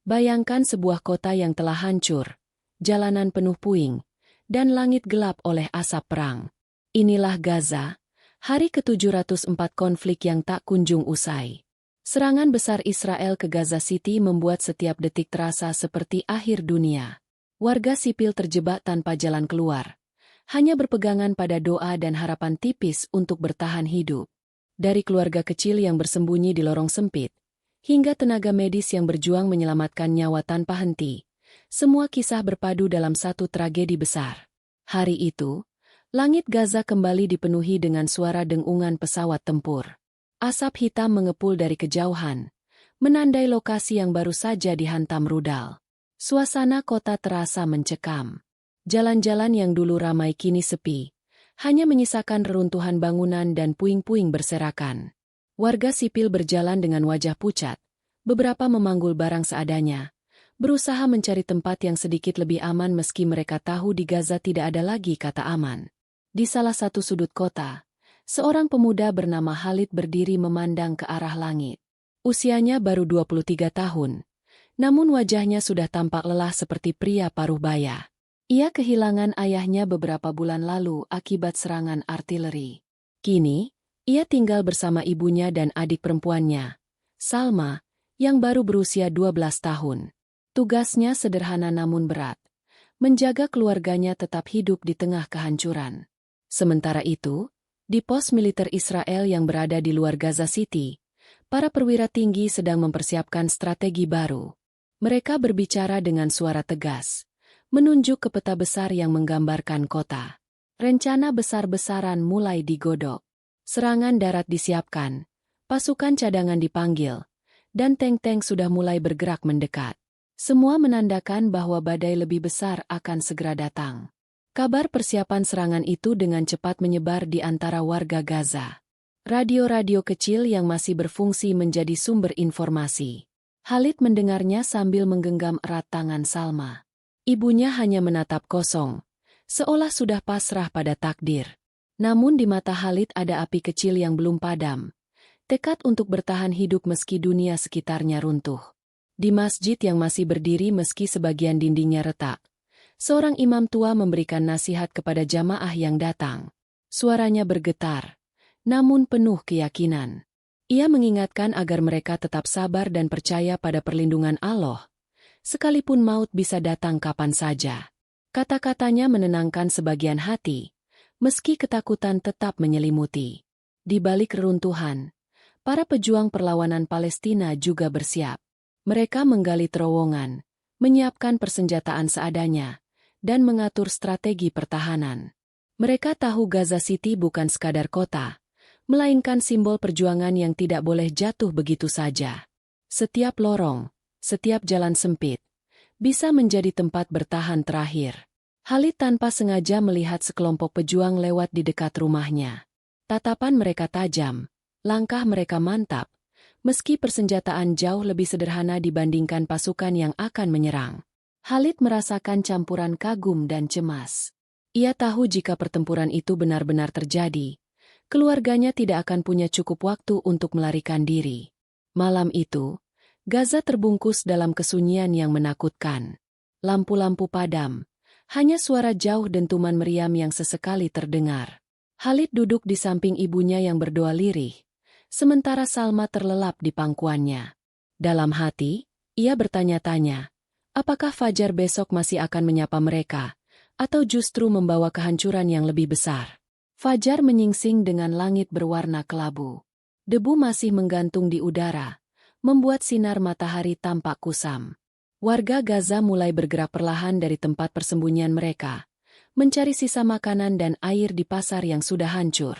Bayangkan sebuah kota yang telah hancur, jalanan penuh puing, dan langit gelap oleh asap perang. Inilah Gaza, hari ke-704 konflik yang tak kunjung usai. Serangan besar Israel ke Gaza City membuat setiap detik terasa seperti akhir dunia. Warga sipil terjebak tanpa jalan keluar, hanya berpegangan pada doa dan harapan tipis untuk bertahan hidup. Dari keluarga kecil yang bersembunyi di lorong sempit, hingga tenaga medis yang berjuang menyelamatkan nyawa tanpa henti, semua kisah berpadu dalam satu tragedi besar. Hari itu, langit Gaza kembali dipenuhi dengan suara dengungan pesawat tempur. Asap hitam mengepul dari kejauhan, menandai lokasi yang baru saja dihantam rudal. Suasana kota terasa mencekam. Jalan-jalan yang dulu ramai kini sepi, hanya menyisakan reruntuhan bangunan dan puing-puing berserakan. Warga sipil berjalan dengan wajah pucat, beberapa memanggul barang seadanya, berusaha mencari tempat yang sedikit lebih aman meski mereka tahu di Gaza tidak ada lagi kata aman. Di salah satu sudut kota, seorang pemuda bernama Khalid berdiri memandang ke arah langit. Usianya baru 23 tahun, namun wajahnya sudah tampak lelah seperti pria paruh baya. Ia kehilangan ayahnya beberapa bulan lalu akibat serangan artileri. Kini, ia tinggal bersama ibunya dan adik perempuannya, Salma, yang baru berusia 12 tahun. Tugasnya sederhana namun berat, menjaga keluarganya tetap hidup di tengah kehancuran. Sementara itu, di pos militer Israel yang berada di luar Gaza City, para perwira tinggi sedang mempersiapkan strategi baru. Mereka berbicara dengan suara tegas, menunjuk ke peta besar yang menggambarkan kota. Rencana besar-besaran mulai digodok. Serangan darat disiapkan, pasukan cadangan dipanggil, dan tank-tank sudah mulai bergerak mendekat. Semua menandakan bahwa badai lebih besar akan segera datang. Kabar persiapan serangan itu dengan cepat menyebar di antara warga Gaza. Radio-radio kecil yang masih berfungsi menjadi sumber informasi. Khalid mendengarnya sambil menggenggam erat tangan Salma. Ibunya hanya menatap kosong, seolah sudah pasrah pada takdir. Namun di mata Khalid ada api kecil yang belum padam, tekad untuk bertahan hidup meski dunia sekitarnya runtuh. Di masjid yang masih berdiri meski sebagian dindingnya retak, seorang imam tua memberikan nasihat kepada jamaah yang datang. Suaranya bergetar, namun penuh keyakinan. Ia mengingatkan agar mereka tetap sabar dan percaya pada perlindungan Allah, sekalipun maut bisa datang kapan saja. Kata-katanya menenangkan sebagian hati, meski ketakutan tetap menyelimuti. Di balik reruntuhan, para pejuang perlawanan Palestina juga bersiap. Mereka menggali terowongan, menyiapkan persenjataan seadanya, dan mengatur strategi pertahanan. Mereka tahu Gaza City bukan sekadar kota, melainkan simbol perjuangan yang tidak boleh jatuh begitu saja. Setiap lorong, setiap jalan sempit, bisa menjadi tempat bertahan terakhir. Khalid tanpa sengaja melihat sekelompok pejuang lewat di dekat rumahnya. Tatapan mereka tajam, langkah mereka mantap, meski persenjataan jauh lebih sederhana dibandingkan pasukan yang akan menyerang. Khalid merasakan campuran kagum dan cemas. Ia tahu jika pertempuran itu benar-benar terjadi, keluarganya tidak akan punya cukup waktu untuk melarikan diri. Malam itu, Gaza terbungkus dalam kesunyian yang menakutkan. Lampu-lampu padam, hanya suara jauh dentuman meriam yang sesekali terdengar. Khalid duduk di samping ibunya yang berdoa lirih, sementara Salma terlelap di pangkuannya. Dalam hati, ia bertanya-tanya, apakah Fajar besok masih akan menyapa mereka, atau justru membawa kehancuran yang lebih besar? Fajar menyingsing dengan langit berwarna kelabu. Debu masih menggantung di udara, membuat sinar matahari tampak kusam. Warga Gaza mulai bergerak perlahan dari tempat persembunyian mereka, mencari sisa makanan dan air di pasar yang sudah hancur.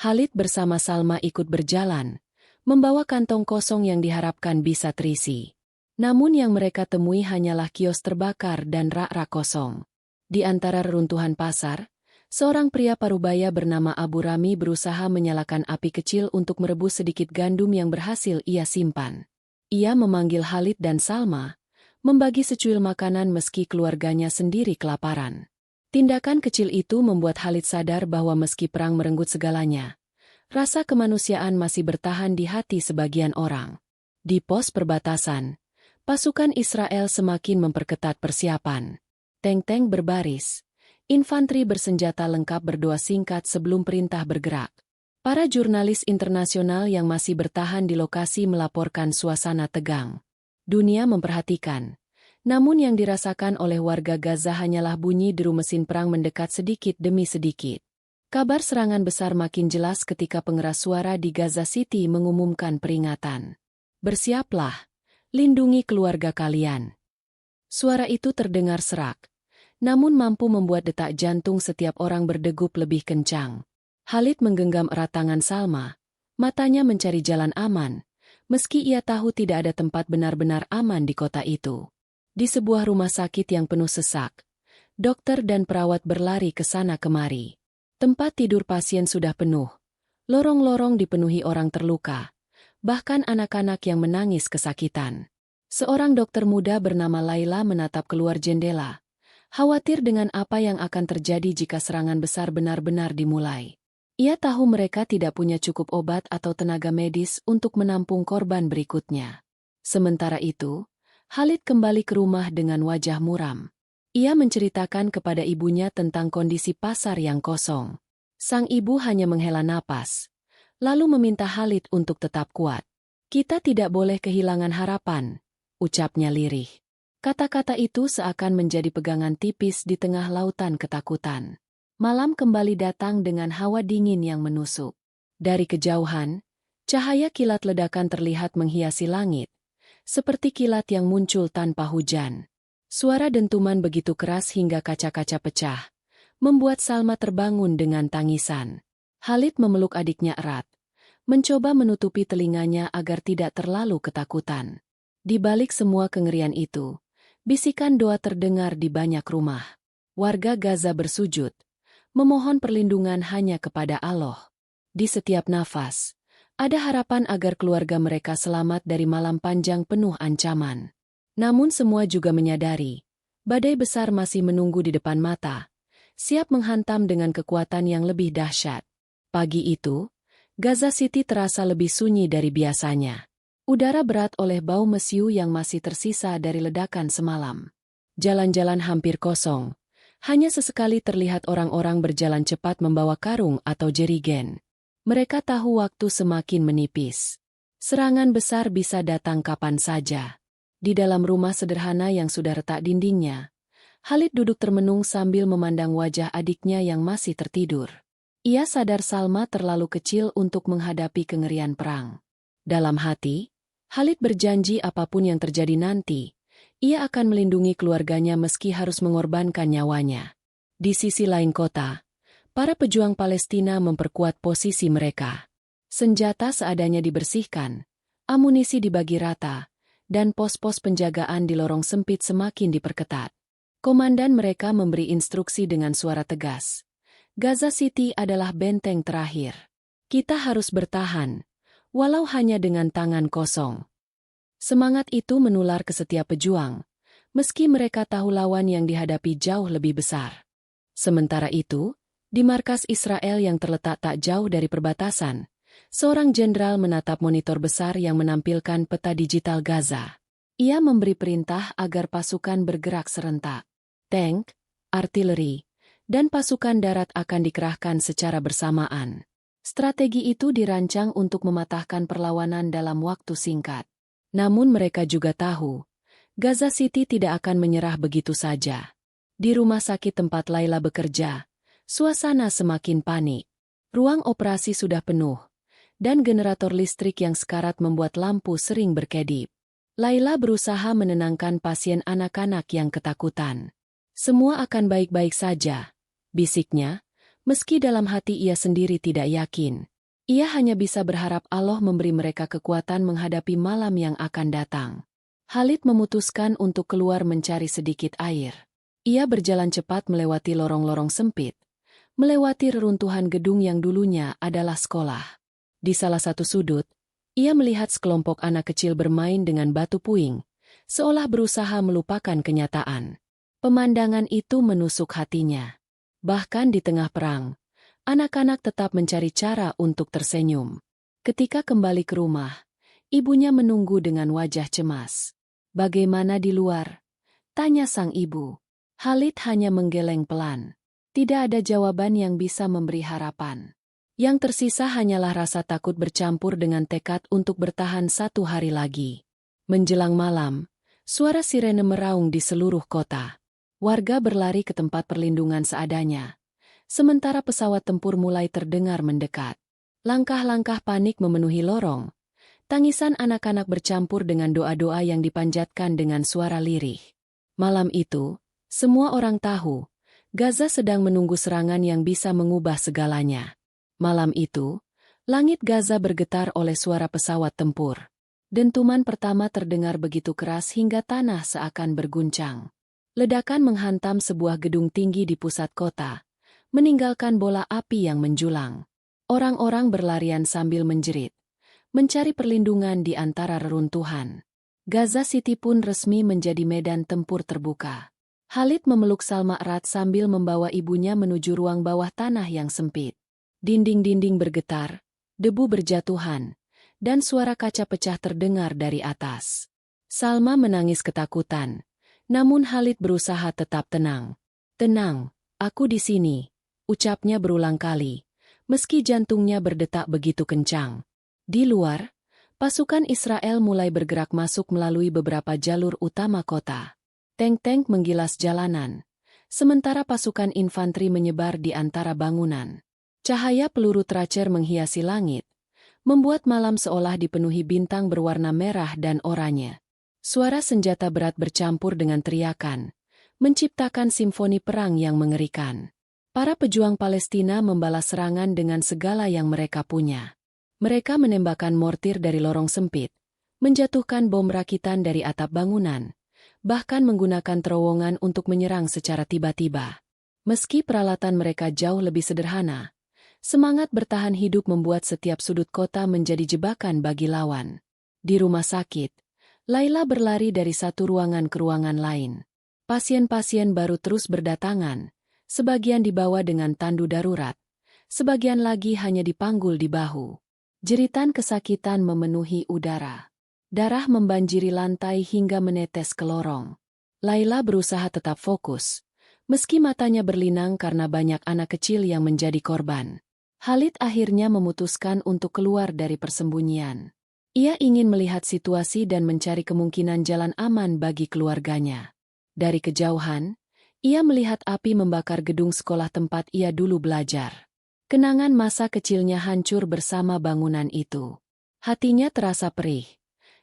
Khalid bersama Salma ikut berjalan, membawa kantong kosong yang diharapkan bisa terisi. Namun yang mereka temui hanyalah kios terbakar dan rak-rak kosong. Di antara reruntuhan pasar, seorang pria parubaya bernama Abu Rami berusaha menyalakan api kecil untuk merebus sedikit gandum yang berhasil ia simpan. Ia memanggil Khalid dan Salma, membagi secuil makanan meski keluarganya sendiri kelaparan. Tindakan kecil itu membuat Khalid sadar bahwa meski perang merenggut segalanya, rasa kemanusiaan masih bertahan di hati sebagian orang. Di pos perbatasan, Pasukan Israel semakin memperketat persiapan. Tank-tank berbaris. Infanteri bersenjata lengkap berdoa singkat sebelum perintah bergerak. Para jurnalis internasional yang masih bertahan di lokasi melaporkan suasana tegang. Dunia memperhatikan. Namun yang dirasakan oleh warga Gaza hanyalah bunyi deru mesin perang mendekat sedikit demi sedikit. Kabar serangan besar makin jelas ketika pengeras suara di Gaza City mengumumkan peringatan. Bersiaplah, lindungi keluarga kalian. Suara itu terdengar serak, namun mampu membuat detak jantung setiap orang berdegup lebih kencang. Khalid menggenggam erat tangan Salma, matanya mencari jalan aman, meski ia tahu tidak ada tempat benar-benar aman di kota itu. Di sebuah rumah sakit yang penuh sesak, dokter dan perawat berlari ke sana kemari. Tempat tidur pasien sudah penuh. Lorong-lorong dipenuhi orang terluka, bahkan anak-anak yang menangis kesakitan. Seorang dokter muda bernama Laila menatap keluar jendela, khawatir dengan apa yang akan terjadi jika serangan besar benar-benar dimulai. Ia tahu mereka tidak punya cukup obat atau tenaga medis untuk menampung korban berikutnya. Sementara itu, Khalid kembali ke rumah dengan wajah muram. Ia menceritakan kepada ibunya tentang kondisi pasar yang kosong. Sang ibu hanya menghela napas, lalu meminta Khalid untuk tetap kuat. "Kita tidak boleh kehilangan harapan," ucapnya lirih. Kata-kata itu seakan menjadi pegangan tipis di tengah lautan ketakutan. Malam kembali datang dengan hawa dingin yang menusuk. Dari kejauhan, cahaya kilat ledakan terlihat menghiasi langit, seperti kilat yang muncul tanpa hujan. Suara dentuman begitu keras hingga kaca-kaca pecah, membuat Salma terbangun dengan tangisan. Khalid memeluk adiknya erat, mencoba menutupi telinganya agar tidak terlalu ketakutan. Di balik semua kengerian itu, bisikan doa terdengar di banyak rumah. Warga Gaza bersujud, memohon perlindungan hanya kepada Allah. Di setiap nafas, ada harapan agar keluarga mereka selamat dari malam panjang penuh ancaman. Namun semua juga menyadari, badai besar masih menunggu di depan mata, siap menghantam dengan kekuatan yang lebih dahsyat. Pagi itu, Gaza City terasa lebih sunyi dari biasanya. Udara berat oleh bau mesiu yang masih tersisa dari ledakan semalam. Jalan-jalan hampir kosong, hanya sesekali terlihat orang-orang berjalan cepat membawa karung atau jerigen. Mereka tahu waktu semakin menipis. Serangan besar bisa datang kapan saja. Di dalam rumah sederhana yang sudah retak dindingnya, Khalid duduk termenung sambil memandang wajah adiknya yang masih tertidur. Ia sadar Salma terlalu kecil untuk menghadapi kengerian perang. Dalam hati, Khalid berjanji apapun yang terjadi nanti, ia akan melindungi keluarganya meski harus mengorbankan nyawanya. Di sisi lain kota, para pejuang Palestina memperkuat posisi mereka. Senjata seadanya dibersihkan, amunisi dibagi rata, dan pos-pos penjagaan di lorong sempit semakin diperketat. Komandan mereka memberi instruksi dengan suara tegas. "Gaza City adalah benteng terakhir. Kita harus bertahan, walau hanya dengan tangan kosong." Semangat itu menular ke setiap pejuang, meski mereka tahu lawan yang dihadapi jauh lebih besar. Sementara itu, di markas Israel yang terletak tak jauh dari perbatasan, seorang jenderal menatap monitor besar yang menampilkan peta digital Gaza. Ia memberi perintah agar pasukan bergerak serentak. Tank, artileri, dan pasukan darat akan dikerahkan secara bersamaan. Strategi itu dirancang untuk mematahkan perlawanan dalam waktu singkat. Namun mereka juga tahu, Gaza City tidak akan menyerah begitu saja. Di rumah sakit tempat Laila bekerja, suasana semakin panik. Ruang operasi sudah penuh, dan generator listrik yang sekarat membuat lampu sering berkedip. Laila berusaha menenangkan pasien anak-anak yang ketakutan. "Semua akan baik-baik saja," bisiknya, meski dalam hati ia sendiri tidak yakin. Ia hanya bisa berharap Allah memberi mereka kekuatan menghadapi malam yang akan datang. Khalid memutuskan untuk keluar mencari sedikit air. Ia berjalan cepat melewati lorong-lorong sempit, melewati reruntuhan gedung yang dulunya adalah sekolah. Di salah satu sudut, ia melihat sekelompok anak kecil bermain dengan batu puing, seolah berusaha melupakan kenyataan. Pemandangan itu menusuk hatinya. Bahkan di tengah perang, anak-anak tetap mencari cara untuk tersenyum. Ketika kembali ke rumah, ibunya menunggu dengan wajah cemas. Bagaimana di luar? Tanya sang ibu. Khalid hanya menggeleng pelan. Tidak ada jawaban yang bisa memberi harapan. Yang tersisa hanyalah rasa takut bercampur dengan tekad untuk bertahan 1 hari lagi. Menjelang malam, suara sirene meraung di seluruh kota. Warga berlari ke tempat perlindungan seadanya. Sementara pesawat tempur mulai terdengar mendekat. Langkah-langkah panik memenuhi lorong. Tangisan anak-anak bercampur dengan doa-doa yang dipanjatkan dengan suara lirih. Malam itu, semua orang tahu, Gaza sedang menunggu serangan yang bisa mengubah segalanya. Malam itu, langit Gaza bergetar oleh suara pesawat tempur. Dentuman pertama terdengar begitu keras hingga tanah seakan berguncang. Ledakan menghantam sebuah gedung tinggi di pusat kota, meninggalkan bola api yang menjulang. Orang-orang berlarian sambil menjerit, mencari perlindungan di antara reruntuhan. Gaza City pun resmi menjadi medan tempur terbuka. Khalid memeluk Salma erat sambil membawa ibunya menuju ruang bawah tanah yang sempit. Dinding-dinding bergetar, debu berjatuhan, dan suara kaca pecah terdengar dari atas. Salma menangis ketakutan, namun Khalid berusaha tetap tenang. "Tenang, aku di sini," ucapnya berulang kali, meski jantungnya berdetak begitu kencang. Di luar, pasukan Israel mulai bergerak masuk melalui beberapa jalur utama kota. Tank-tank menggilas jalanan, sementara pasukan infanteri menyebar di antara bangunan. Cahaya peluru tracer menghiasi langit, membuat malam seolah dipenuhi bintang berwarna merah dan oranye. Suara senjata berat bercampur dengan teriakan, menciptakan simfoni perang yang mengerikan. Para pejuang Palestina membalas serangan dengan segala yang mereka punya. Mereka menembakkan mortir dari lorong sempit, menjatuhkan bom rakitan dari atap bangunan, bahkan menggunakan terowongan untuk menyerang secara tiba-tiba. Meski peralatan mereka jauh lebih sederhana, semangat bertahan hidup membuat setiap sudut kota menjadi jebakan bagi lawan. Di rumah sakit, Laila berlari dari satu ruangan ke ruangan lain. Pasien-pasien baru terus berdatangan, sebagian dibawa dengan tandu darurat, sebagian lagi hanya dipanggul di bahu. Jeritan kesakitan memenuhi udara. Darah membanjiri lantai hingga menetes ke lorong. Laila berusaha tetap fokus, meski matanya berlinang karena banyak anak kecil yang menjadi korban. Khalid akhirnya memutuskan untuk keluar dari persembunyian. Ia ingin melihat situasi dan mencari kemungkinan jalan aman bagi keluarganya. Dari kejauhan, ia melihat api membakar gedung sekolah tempat ia dulu belajar. Kenangan masa kecilnya hancur bersama bangunan itu. Hatinya terasa perih.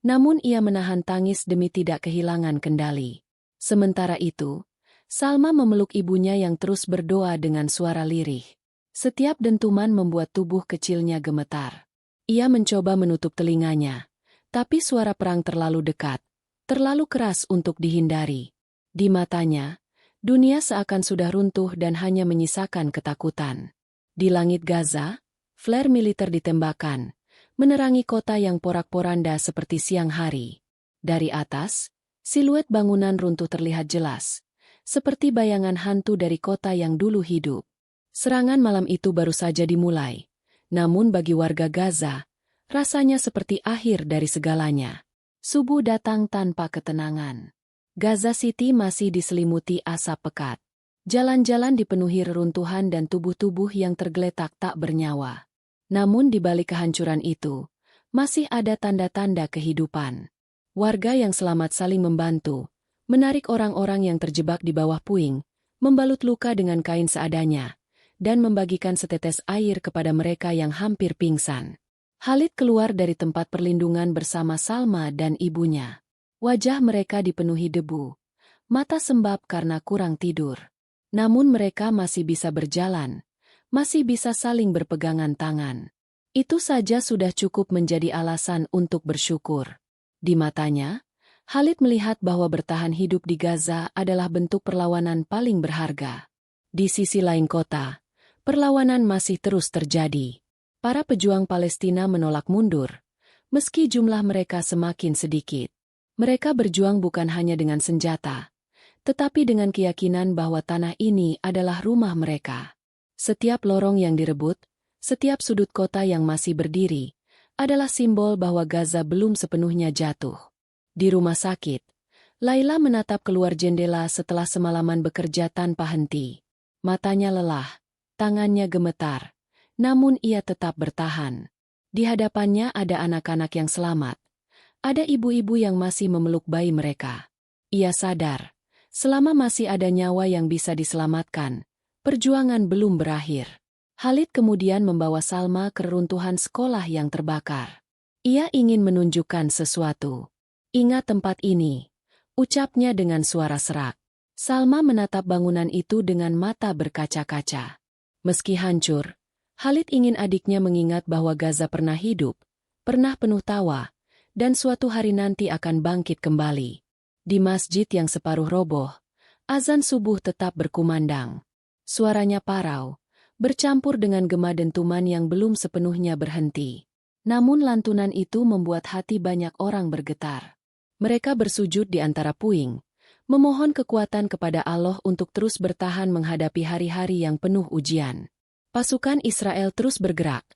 Namun ia menahan tangis demi tidak kehilangan kendali. Sementara itu, Salma memeluk ibunya yang terus berdoa dengan suara lirih. Setiap dentuman membuat tubuh kecilnya gemetar. Ia mencoba menutup telinganya, tapi suara perang terlalu dekat, terlalu keras untuk dihindari. Di matanya, dunia seakan sudah runtuh dan hanya menyisakan ketakutan. Di langit Gaza, flare militer ditembakkan, menerangi kota yang porak-poranda seperti siang hari. Dari atas, siluet bangunan runtuh terlihat jelas, seperti bayangan hantu dari kota yang dulu hidup. Serangan malam itu baru saja dimulai, namun bagi warga Gaza, rasanya seperti akhir dari segalanya. Subuh datang tanpa ketenangan. Gaza City masih diselimuti asap pekat. Jalan-jalan dipenuhi reruntuhan dan tubuh-tubuh yang tergeletak tak bernyawa. Namun di balik kehancuran itu, masih ada tanda-tanda kehidupan. Warga yang selamat saling membantu, menarik orang-orang yang terjebak di bawah puing, membalut luka dengan kain seadanya, dan membagikan setetes air kepada mereka yang hampir pingsan. Khalid keluar dari tempat perlindungan bersama Salma dan ibunya. Wajah mereka dipenuhi debu, mata sembab karena kurang tidur. Namun mereka masih bisa berjalan, masih bisa saling berpegangan tangan. Itu saja sudah cukup menjadi alasan untuk bersyukur. Di matanya, Khalid melihat bahwa bertahan hidup di Gaza adalah bentuk perlawanan paling berharga. Di sisi lain kota, perlawanan masih terus terjadi. Para pejuang Palestina menolak mundur, meski jumlah mereka semakin sedikit. Mereka berjuang bukan hanya dengan senjata, tetapi dengan keyakinan bahwa tanah ini adalah rumah mereka. Setiap lorong yang direbut, setiap sudut kota yang masih berdiri, adalah simbol bahwa Gaza belum sepenuhnya jatuh. Di rumah sakit, Laila menatap keluar jendela setelah semalaman bekerja tanpa henti. Matanya lelah, tangannya gemetar, namun ia tetap bertahan. Di hadapannya ada anak-anak yang selamat. Ada ibu-ibu yang masih memeluk bayi mereka. Ia sadar, selama masih ada nyawa yang bisa diselamatkan, perjuangan belum berakhir. Khalid kemudian membawa Salma ke reruntuhan sekolah yang terbakar. Ia ingin menunjukkan sesuatu. Ingat tempat ini, ucapnya dengan suara serak. Salma menatap bangunan itu dengan mata berkaca-kaca. Meski hancur, Khalid ingin adiknya mengingat bahwa Gaza pernah hidup, pernah penuh tawa, dan suatu hari nanti akan bangkit kembali. Di masjid yang separuh roboh, azan subuh tetap berkumandang. Suaranya parau, bercampur dengan gema dentuman yang belum sepenuhnya berhenti. Namun lantunan itu membuat hati banyak orang bergetar. Mereka bersujud di antara puing, memohon kekuatan kepada Allah untuk terus bertahan menghadapi hari-hari yang penuh ujian. Pasukan Israel terus bergerak,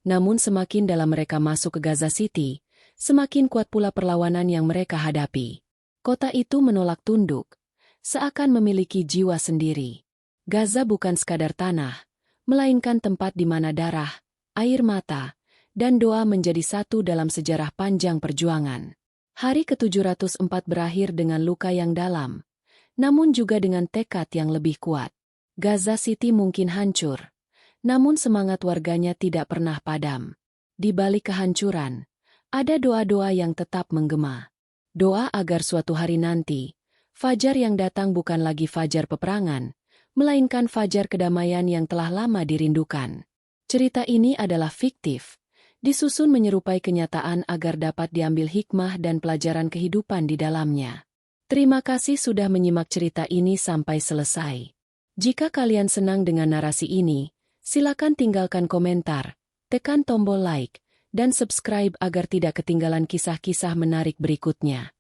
namun semakin dalam mereka masuk ke Gaza City, semakin kuat pula perlawanan yang mereka hadapi. Kota itu menolak tunduk, seakan memiliki jiwa sendiri. Gaza bukan sekadar tanah, melainkan tempat di mana darah, air mata, dan doa menjadi satu dalam sejarah panjang perjuangan. Hari ke-704 berakhir dengan luka yang dalam, namun juga dengan tekad yang lebih kuat. Gaza City mungkin hancur, namun semangat warganya tidak pernah padam. Di balik kehancuran, ada doa-doa yang tetap menggema. Doa agar suatu hari nanti, fajar yang datang bukan lagi fajar peperangan, melainkan fajar kedamaian yang telah lama dirindukan. Cerita ini adalah fiktif, disusun menyerupai kenyataan agar dapat diambil hikmah dan pelajaran kehidupan di dalamnya. Terima kasih sudah menyimak cerita ini sampai selesai. Jika kalian senang dengan narasi ini, silakan tinggalkan komentar, tekan tombol like, dan subscribe agar tidak ketinggalan kisah-kisah menarik berikutnya.